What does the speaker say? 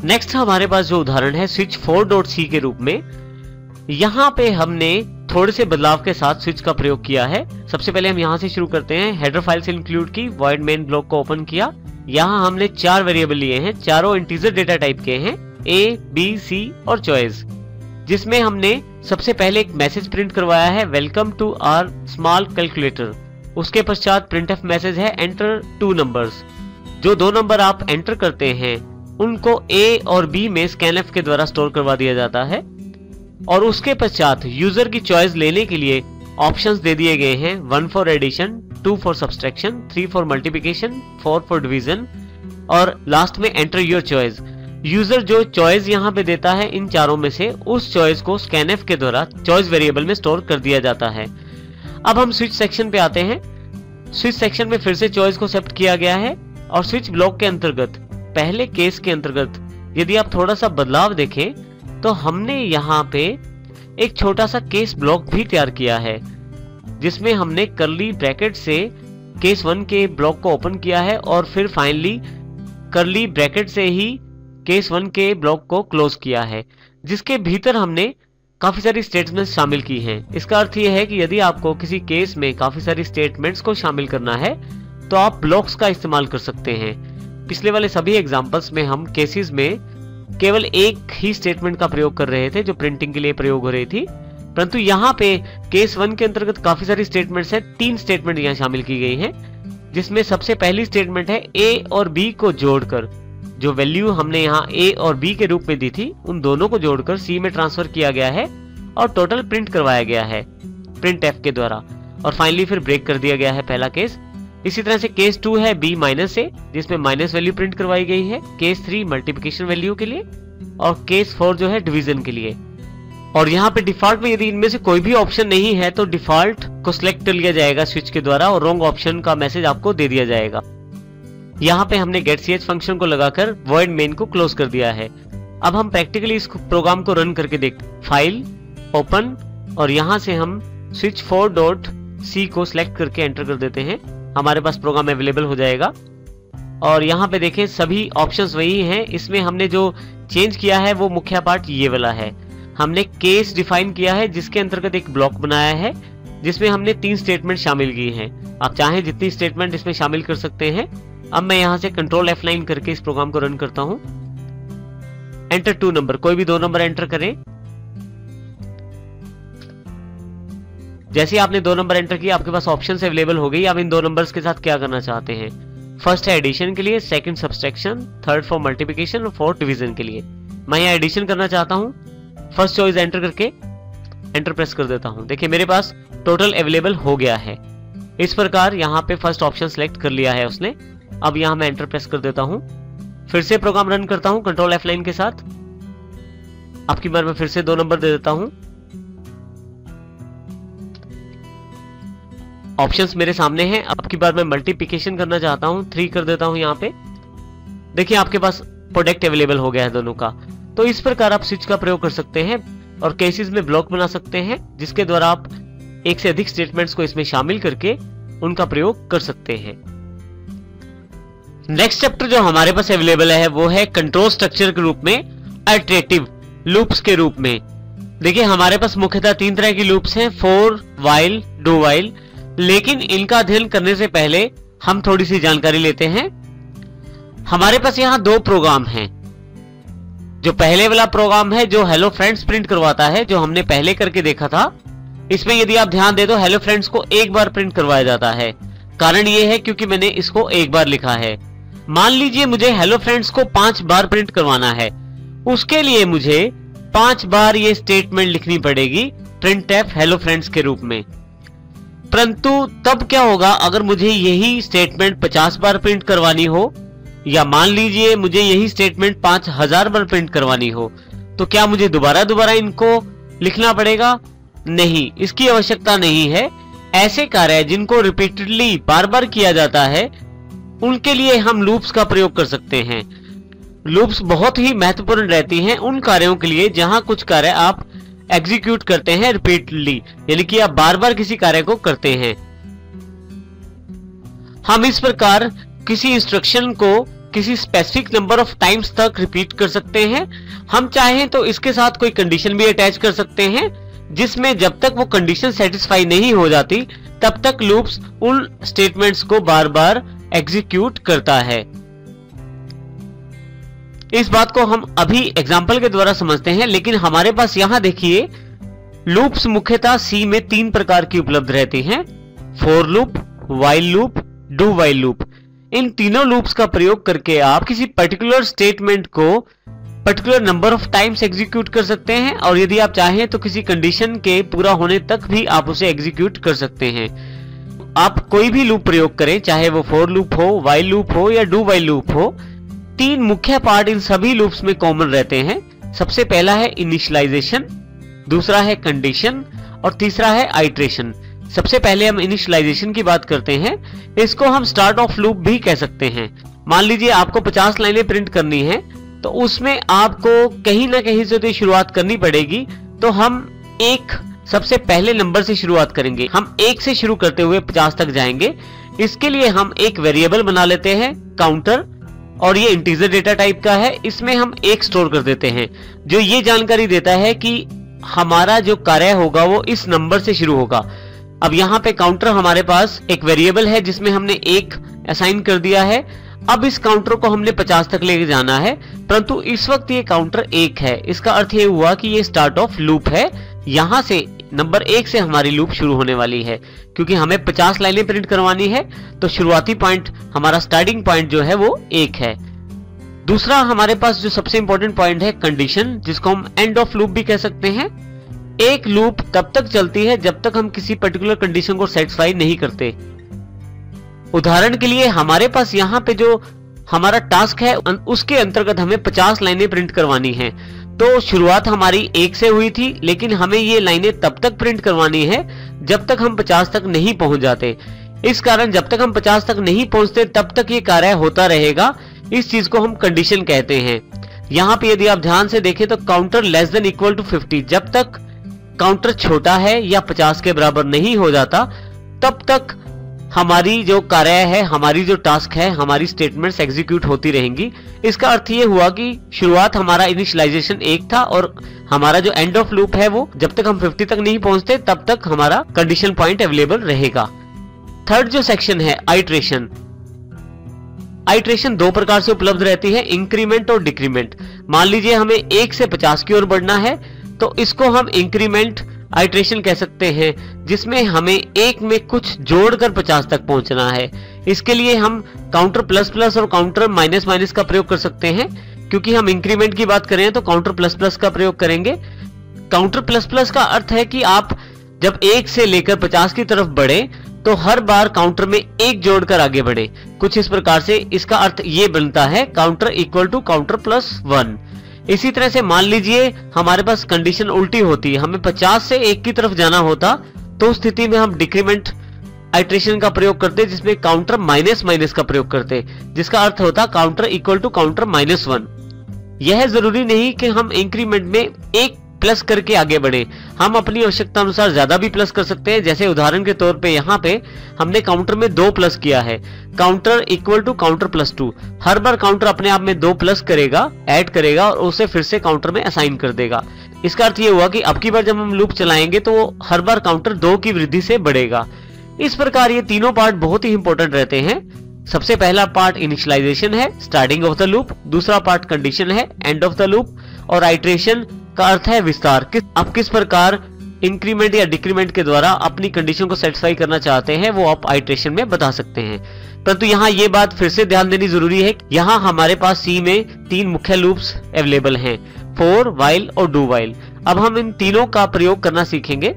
Next हमारे पास जो उदाहरण है स्विच 4.c के रूप में, यहाँ पे हमने थोड़े से बदलाव के साथ स्विच का प्रयोग किया है। सबसे पहले हम यहाँ से शुरू करते हैं। हेडर फाइल्स इंक्लूड की, वॉइड मेन ब्लॉक को ओपन किया। यहाँ हमने 4 वेरिएबल लिए हैं, चारों इंटीजर डेटा टाइप के हैं, A, B, C और चॉइस, जिसमें हमने सबसे पहले एक मैसेज प्रिंट करवाया है, welcome to our small calculator. उसके पश्चात प्रिंटफ मैसेज है, एंटर 2 नंबर्स। जो 2 नंबर आप एंटर करते हैं उनको A और B में स्कैनफ के द्वारा स्टोर करवा दिया जाता है। और उसके पश्चात यूजर की चॉइस लेने के लिए ऑप्शंस दे दिए गए हैं, 1 for addition, 2 for subtraction, 3 for multiplication, 4 for division और लास्ट में एंटर योर चॉइस। यूजर जो चॉइस यहाँ पे देता है इन चारों में से, उस चॉइस को स्कैनफ के द्वारा चॉइस वेरिएबल में स्टोर कर दिया जाता है। अब हम स्विच सेक्शन पे आते हैं। स्विच सेक्शन में फिर से चॉइस को सेलेक्ट किया गया है और स्विच ब्लॉक के अंतर्गत, पहले केस के अंतर्गत यदि आप थोड़ा सा बदलाव देखें तो हमने यहाँ पे एक छोटा सा केस ब्लॉक भी तैयार किया है, जिसमें हमने कर्ली ब्रैकेट से केस 1 के ब्लॉक को ओपन किया है और फिर फाइनली कर्ली ब्रैकेट से ही केस 1 के ब्लॉक को क्लोज किया है, जिसके भीतर हमने काफी सारी स्टेटमेंट्स शामिल की हैं। इसका अर्थ यह है कि यदि आपको किसी केस में काफी सारी स्टेटमेंट्स को शामिल करना है तो आप ब्लॉक्स का इस्तेमाल कर सकते हैं। पिछले वाले सभी एग्जांपल्स में हम केसेस में केवल एक ही स्टेटमेंट का प्रयोग कर रहे थे जो प्रिंटिंग के लिए प्रयोग हो रही थी, परंतु यहाँ पे केस 1 के अंतर्गत काफी सारी स्टेटमेंट्स हैं। 3 स्टेटमेंट यहाँ शामिल की गई हैं, जिसमें सबसे पहली स्टेटमेंट है A और B को जोड़कर, जो वैल्यू हमने यहाँ A और B के रूप में दी थी उन दोनों को जोड़कर C में ट्रांसफर किया गया है और टोटल प्रिंट करवाया गया है प्रिंट F के द्वारा, और फाइनली फिर ब्रेक कर दिया गया है पहला केस। इसी तरह से केस 2 है B माइनस A, जिसमें माइनस वैल्यू प्रिंट करवाई गई है, केस 3 मल्टीप्लिकेशन वैल्यू के लिए और केस 4 जो है डिवीजन के लिए। और यहाँ पे डिफॉल्ट में यदि इनमें से कोई भी ऑप्शन नहीं है तो डिफॉल्ट को सिलेक्ट कर लिया जाएगा स्विच के द्वारा और रॉन्ग ऑप्शन का मैसेज आपको दे दिया जाएगा। यहाँ पे हमने getch फंक्शन को लगाकर void main को क्लोज कर दिया है। अब हम प्रैक्टिकली इस प्रोग्राम को रन करके देखते हैं। फाइल ओपन और यहाँ से हम स्विच 4.c को सिलेक्ट करके एंटर कर देते हैं। हमारे पास प्रोग्राम अवेलेबल हो जाएगा और यहाँ पे देखें सभी ऑप्शंस वही हैं। इसमें हमने जो चेंज किया है वो मुख्य पार्ट ये वाला है। हमने केस डिफाइन किया है जिसके अंतर्गत एक ब्लॉक बनाया है जिसमें हमने 3 स्टेटमेंट शामिल किए हैं। आप चाहें जितनी स्टेटमेंट इसमें शामिल कर सकते हैं। अब मैं यहाँ से कंट्रोल F9 करके इस प्रोग्राम को रन करता हूँ। एंटर 2 नंबर, कोई भी 2 नंबर एंटर करें। जैसे आपने 2 नंबर एंटर किया आपके पास ऑप्शन अवेलेबल हो गई। आप इन 2 नंबर्स के साथ क्या करना चाहते हैं। फर्स्ट है एडिशन के लिए, second subtraction, third for multiplication और फोर्थ डिवीजन के लिए। मैं यहाँ एडिशन करना चाहता हूँ। फर्स्ट चॉइस एंटर करके एंटर प्रेस कर देता हूँ। देखिए मेरे पास टोटल अवेलेबल हो गया है। इस प्रकार यहाँ पे फर्स्ट ऑप्शन सेलेक्ट कर लिया है उसने। अब यहाँ मैं एंटर प्रेस कर देता हूँ। फिर से प्रोग्राम रन करता हूँ कंट्रोल F9 के साथ। अब की बार मैं फिर से 2 नंबर दे देता हूँ। ऑप्शंस मेरे सामने हैं। अब की बार मैं मल्टीप्लिकेशन करना चाहता हूँ, 3 कर देता हूँ यहाँ पे। देखिए आपके पास प्रोडक्ट अवेलेबल हो गया है दोनों का। तो इस प्रकार आप स्विच का प्रयोग कर सकते हैं और केसेस में ब्लॉक बना सकते हैं जिसके द्वारा आप एक से अधिक स्टेटमेंट्स को इसमें शामिल करके उनका प्रयोग कर सकते हैं। नेक्स्ट चैप्टर जो हमारे पास अवेलेबल है वो है कंट्रोल स्ट्रक्चर के रूप में आइटरेटिव लूप्स के रूप में। देखिए हमारे पास मुख्यतः 3 तरह की लूप्स हैं, फॉर, व्हाइल, डू व्हाइल। लेकिन इनका अध्ययन करने से पहले हम थोड़ी सी जानकारी लेते हैं। हमारे पास यहाँ 2 प्रोग्राम हैं। जो पहले वाला प्रोग्राम है जो हेलो फ्रेंड्स प्रिंट करवाता है, जो हमने पहले करके देखा था, इसमें यदि आप ध्यान दे तो हेलो फ्रेंड्स को एक बार प्रिंट करवाया जाता है। कारण ये है क्योंकि मैंने इसको एक बार लिखा है। मान लीजिए मुझे हेलो फ्रेंड्स को 5 बार प्रिंट करवाना है, उसके लिए मुझे 5 बार ये स्टेटमेंट लिखनी पड़ेगी printf हेलो फ्रेंड्स के रूप में। परंतु तब क्या होगा अगर मुझे यही स्टेटमेंट 50 बार प्रिंट करवानी हो, या मान लीजिए मुझे यही स्टेटमेंट 5000 बार प्रिंट करवानी हो, तो क्या मुझे दोबारा इनको लिखना पड़ेगा? नहीं, इसकी आवश्यकता नहीं है। ऐसे कार्य जिनको रिपीटेडली बार बार किया जाता है उनके लिए हम लूप्स का प्रयोग कर सकते हैं। लूप्स बहुत ही महत्वपूर्ण रहती हैं उन कार्यों के लिए जहां कुछ कार्य आप एग्जीक्यूट करते हैं रिपीटेडली, यानी कि आप बार बार किसी कार्य को करते हैं। हम इस प्रकार किसी इंस्ट्रक्शन को किसी स्पेसिफिक नंबर ऑफ टाइम्स तक रिपीट कर सकते हैं। हम चाहें तो इसके साथ कोई कंडीशन भी अटैच कर सकते हैं, जिसमें जब तक वो कंडीशन सेटिस्फाई नहीं हो जाती तब तक लूप्स उन स्टेटमेंट्स को बार बार एग्जीक्यूट करता है। इस बात को हम अभी एग्जाम्पल के द्वारा समझते हैं, लेकिन हमारे पास यहां देखिए लूप्स मुख्यतः सी में 3 प्रकार की उपलब्ध रहती हैं: for loop, while loop, do while loop. इन तीनों लूप्स का प्रयोग करके आप किसी पर्टिकुलर स्टेटमेंट को particular number of times execute कर सकते हैं, और यदि आप चाहें तो किसी कंडीशन के पूरा होने तक भी आप उसे एग्जीक्यूट कर सकते हैं। आप कोई भी लूप प्रयोग करें, चाहे वो फॉर लूप हो, व्हाइल लूप हो या डू व्हाइल लूप हो, 3 मुख्य पार्ट इन सभी लूप्स में कॉमन रहते हैं। सबसे पहला है इनिशियलाइजेशन, दूसरा है कंडीशन और तीसरा है आइट्रेशन। सबसे पहले हम इनिशियलाइजेशन की बात करते हैं। इसको हम स्टार्ट ऑफ लूप भी कह सकते हैं। मान लीजिए आपको 50 लाइनें प्रिंट करनी है, तो उसमें आपको कहीं ना कहीं से तो शुरुआत करनी पड़ेगी। तो हम एक सबसे पहले नंबर से शुरुआत करेंगे। हम 1 से शुरू करते हुए 50 तक जाएंगे। इसके लिए हम एक वेरिएबल बना लेते हैं काउंटर, और ये इंटीजर डेटा टाइप का है। इसमें हम 1 स्टोर कर देते हैं, जो ये जानकारी देता है कि हमारा जो कार्य होगा वो इस नंबर से शुरू होगा। अब यहाँ पे काउंटर हमारे पास एक वेरिएबल है जिसमें हमने 1 असाइन कर दिया है। अब इस काउंटर को हमने 50 तक लेके जाना है, परंतु इस वक्त ये काउंटर 1 है। इसका अर्थ ये हुआ कि ये स्टार्ट ऑफ लूप है। यहां से नंबर 1 से हमारी लूप शुरू होने वाली है, क्योंकि हमें 50 लाइनें प्रिंट करवानी है। तो शुरुआती पॉइंट, हमारा स्टार्टिंग पॉइंट जो है वो 1 है। दूसरा हमारे पास जो सबसे इंपॉर्टेंट पॉइंट है कंडीशन, जिसको हम एंड ऑफ लूप भी कह सकते हैं। एक लूप तब तक चलती है जब तक हम किसी पर्टिकुलर कंडीशन को सेटिस्फाई नहीं करते। उदाहरण के लिए हमारे पास यहाँ पे जो हमारा टास्क है उसके अंतर्गत हमें 50 लाइनें प्रिंट करवानी है। तो शुरुआत हमारी 1 से हुई थी, लेकिन हमें ये लाइनें तब तक प्रिंट करवानी है जब तक हम 50 तक नहीं पहुंच जाते। इस कारण जब तक हम 50 तक नहीं पहुंचते तब तक ये कार्य होता रहेगा। इस चीज को हम कंडीशन कहते हैं। यहाँ पे यदि आप ध्यान से देखें तो counter less than equal to 50, जब तक काउंटर छोटा है या 50 के बराबर नहीं हो जाता तब तक हमारी जो कार्य है, हमारी जो टास्क है, हमारी स्टेटमेंट्स एग्जीक्यूट होती रहेंगी। इसका अर्थ ये हुआ कि शुरुआत हमारा इनिशियलाइजेशन 1 था, और हमारा जो एंड ऑफ लूप है वो जब तक हम 50 तक नहीं पहुंचते तब तक हमारा कंडीशन पॉइंट अवेलेबल रहेगा। थर्ड जो सेक्शन है आइट्रेशन। आइट्रेशन 2 प्रकार से उपलब्ध रहती है, इंक्रीमेंट और डिक्रीमेंट। मान लीजिए हमें 1 से 50 की ओर बढ़ना है, तो इसको हम इंक्रीमेंट आइट्रेशन कह सकते हैं, जिसमें हमें 1 में कुछ जोड़कर 50 तक पहुंचना है। इसके लिए हम काउंटर प्लस प्लस और काउंटर माइनस माइनस का प्रयोग कर सकते हैं। क्योंकि हम इंक्रीमेंट की बात करें तो काउंटर प्लस प्लस का प्रयोग करेंगे। काउंटर प्लस प्लस का अर्थ है कि आप जब 1 से लेकर 50 की तरफ बढ़े तो हर बार काउंटर में 1 जोड़कर आगे बढ़े। कुछ इस प्रकार से इसका अर्थ ये बनता है counter equal to counter plus 1। इसी तरह से मान लीजिए हमारे पास कंडीशन उल्टी होती है, हमें 50 से 1 की तरफ जाना होता, तो उस स्थिति में हम डिक्रीमेंट आइट्रेशन का प्रयोग करते, जिसमें काउंटर माइनस माइनस का प्रयोग करते, जिसका अर्थ होता counter equal to counter minus 1। यह जरूरी नहीं कि हम इंक्रीमेंट में 1 प्लस करके आगे बढ़े, हम अपनी आवश्यकता अनुसार ज्यादा भी प्लस कर सकते हैं। जैसे उदाहरण के तौर पे यहाँ पे हमने काउंटर में 2 प्लस किया है, counter equal to counter plus 2। हर बार काउंटर अपने आप में 2 प्लस करेगा, ऐड करेगा और उसे फिर से काउंटर में असाइन कर देगा। इसका अर्थ ये हुआ कि अब की बार जब हम लूप चलाएंगे तो वो हर बार काउंटर 2 की वृद्धि से बढ़ेगा। इस प्रकार ये तीनों पार्ट बहुत ही इंपॉर्टेंट रहते हैं। सबसे पहला पार्ट इनिशियलाइजेशन है, स्टार्टिंग ऑफ द लूप। दूसरा पार्ट कंडीशन है, एंड ऑफ द लूप। और आइट्रेशन का अर्थ है विस्तार। आप किस प्रकार इंक्रीमेंट या डिक्रीमेंट के द्वारा अपनी कंडीशन को सेटिस्फाई करना चाहते हैं वो आप आइट्रेशन में बता सकते हैं। परंतु यहाँ ये बात फिर से ध्यान देनी जरूरी है, यहाँ हमारे पास सी में 3 मुख्य लूप्स अवेलेबल हैं, फॉर, व्हाइल और डू व्हाइल। अब हम इन तीनों का प्रयोग करना सीखेंगे।